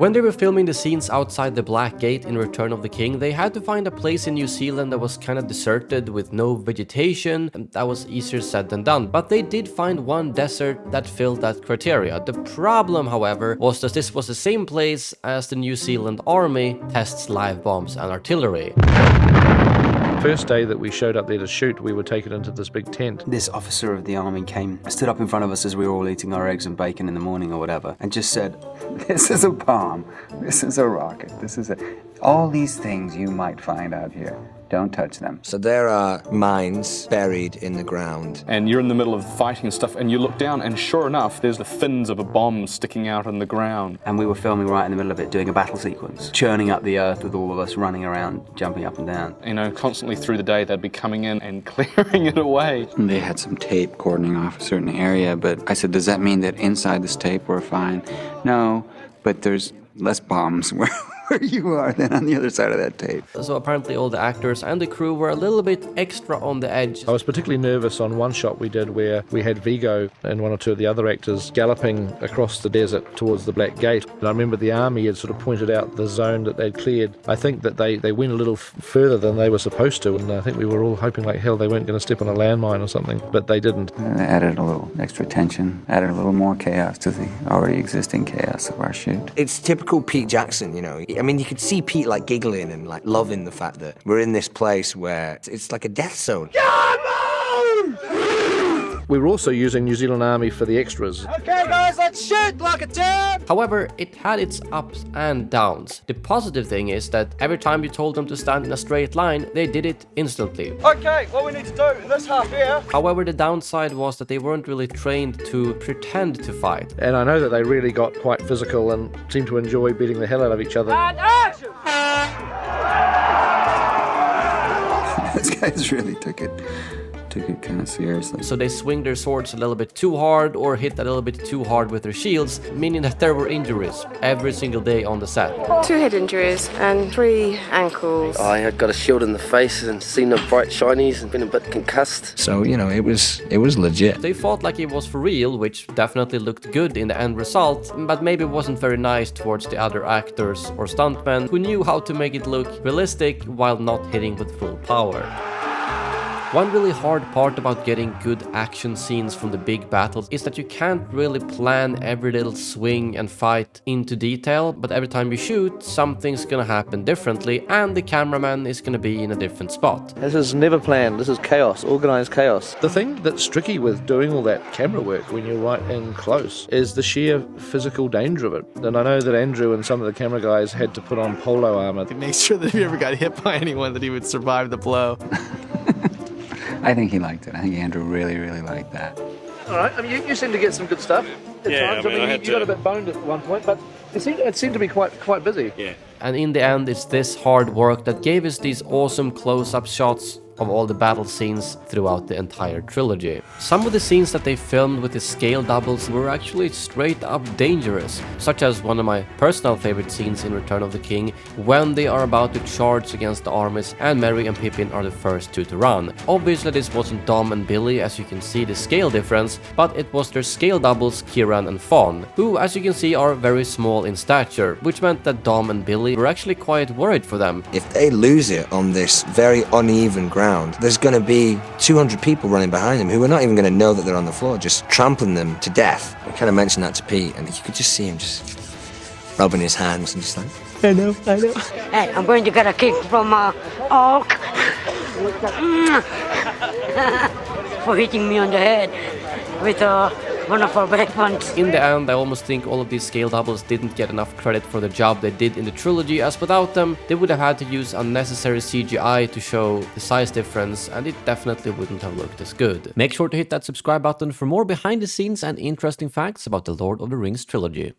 When they were filming the scenes outside the Black Gate in Return of the King, they had to find a place in New Zealand that was kind of deserted with no vegetation, and that was easier said than done. But they did find one desert that filled that criteria. The problem, however, was that this was the same place as the New Zealand army tests live bombs and artillery. First day that we showed up there to shoot, we were taken into this big tent. This officer of the army came, stood up in front of us as we were all eating our eggs and bacon in the morning or whatever, and just said, "This is a bomb, this is a rocket, this is all these things you might find out here. Don't touch them." So there are mines buried in the ground. And you're in the middle of fighting and stuff, and you look down, and sure enough, there's the fins of a bomb sticking out in the ground. And we were filming right in the middle of it, doing a battle sequence, churning up the earth with all of us running around, jumping up and down. You know, constantly through the day, they'd be coming in and clearing it away. They had some tape cordoning off a certain area, but I said, "Does that mean that inside this tape we're fine?" "No, but there's less bombs where you are than on the other side of that tape." So apparently all the actors and the crew were a little bit extra on the edge. I was particularly nervous on one shot we did where we had Vigo and one or two of the other actors galloping across the desert towards the Black Gate. And I remember the army had sort of pointed out the zone that they'd cleared. I think that they went a little further than they were supposed to, and I think we were all hoping like hell they weren't going to step on a landmine or something, but they didn't. And it added a little extra tension, added a little more chaos to the already existing chaos of our shoot. It's typical Pete Jackson, you know. I mean, you could see Pete like giggling and like loving the fact that we're in this place where it's like a death zone. We were also using New Zealand Army for the extras. Okay guys, let's shoot like a team! However, it had its ups and downs. The positive thing is that every time you told them to stand in a straight line, they did it instantly. Okay, what we need to do in this half here. However, the downside was that they weren't really trained to pretend to fight. And I know that they really got quite physical and seemed to enjoy beating the hell out of each other. And action! Those guys really took it kind of seriously. So they swing their swords a little bit too hard or hit a little bit too hard with their shields, meaning that there were injuries every single day on the set. 2 head injuries and 3 ankles. I had got a shield in the face and seen the bright shinies and been a bit concussed. So, you know, it was legit. They fought like it was for real, which definitely looked good in the end result, but maybe wasn't very nice towards the other actors or stuntmen who knew how to make it look realistic while not hitting with full power. One really hard part about getting good action scenes from the big battles is that you can't really plan every little swing and fight into detail, but every time you shoot, something's gonna happen differently and the cameraman is gonna be in a different spot. This is never planned, this is chaos, organised chaos. The thing that's tricky with doing all that camera work when you're right in close is the sheer physical danger of it. And I know that Andrew and some of the camera guys had to put on polo armor. To make sure that if he ever got hit by anyone that he would survive the blow. I think he liked it. I think Andrew really, really liked that. All right, I mean, you seem to get some good stuff at times. I mean, you got a bit boned at one point, but it seemed to be quite busy. Yeah. And in the end, it's this hard work that gave us these awesome close-up shots of all the battle scenes throughout the entire trilogy. Some of the scenes that they filmed with the scale doubles were actually straight up dangerous, such as one of my personal favorite scenes in Return of the King, when they are about to charge against the armies and Merry and Pippin are the first two to run. Obviously this wasn't Dom and Billy, as you can see the scale difference, but it was their scale doubles Kieran and Fawn, who as you can see are very small in stature, which meant that Dom and Billy were actually quite worried for them. If they lose it on this very uneven ground, there's going to be 200 people running behind them who are not even going to know that they're on the floor, just trampling them to death. I kind of mentioned that to Pete, and you could just see him just rubbing his hands and just like, I know. Hey, I'm going to get a kick from Hulk for hitting me on the head with one of our weapons. In the end, I almost think all of these scale doubles didn't get enough credit for the job they did in the trilogy, as without them, they would have had to use unnecessary CGI to show the size difference, and it definitely wouldn't have looked as good. Make sure to hit that subscribe button for more behind the scenes and interesting facts about the Lord of the Rings trilogy.